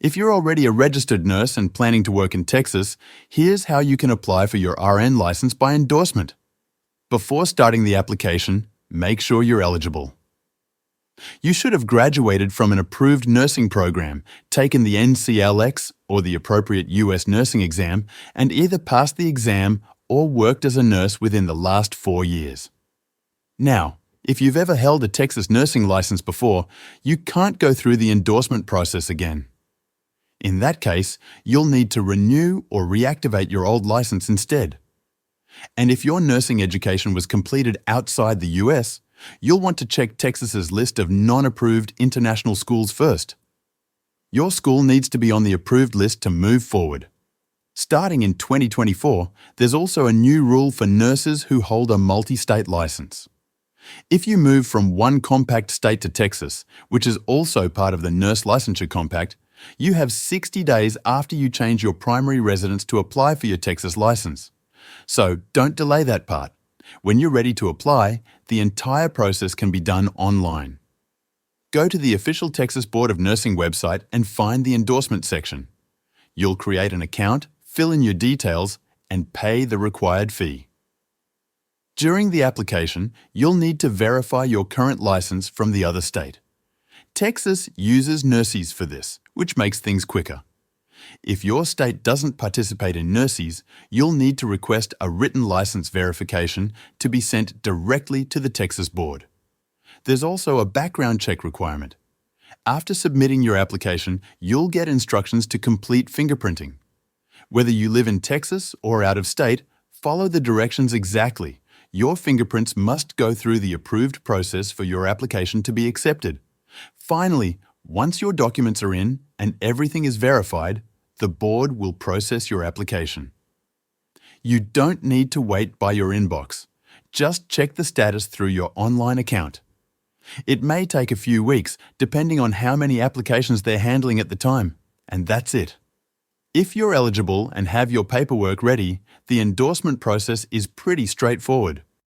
If you're already a registered nurse and planning to work in Texas, here's how you can apply for your RN license by endorsement. Before starting the application, make sure you're eligible. You should have graduated from an approved nursing program, taken the NCLX or the appropriate US nursing exam, and either passed the exam or worked as a nurse within the last 4 years. Now, if you've ever held a Texas nursing license before, you can't go through the endorsement process again. In that case, you'll need to renew or reactivate your old license instead. And if your nursing education was completed outside the US, you'll want to check Texas's list of non-approved international schools first. Your school needs to be on the approved list to move forward. Starting in 2024, there's also a new rule for nurses who hold a multi-state license. If you move from one compact state to Texas, which is also part of the Nurse Licensure Compact, you have 60 days after you change your primary residence to apply for your Texas license. So don't delay that part. When you're ready to apply, the entire process can be done online. Go to the official Texas Board of Nursing website and find the endorsement section. You'll create an account, fill in your details, and pay the required fee. During the application, you'll need to verify your current license from the other state. Texas uses Nursys for this, which makes things quicker. If your state doesn't participate in Nursys, you'll need to request a written license verification to be sent directly to the Texas board. There's also a background check requirement. After submitting your application, you'll get instructions to complete fingerprinting. Whether you live in Texas or out of state, follow the directions exactly. Your fingerprints must go through the approved process for your application to be accepted. Finally, once your documents are in and everything is verified, the board will process your application. You don't need to wait by your inbox. Just check the status through your online account. It may take a few weeks, depending on how many applications they're handling at the time, and that's it. If you're eligible and have your paperwork ready, the endorsement process is pretty straightforward.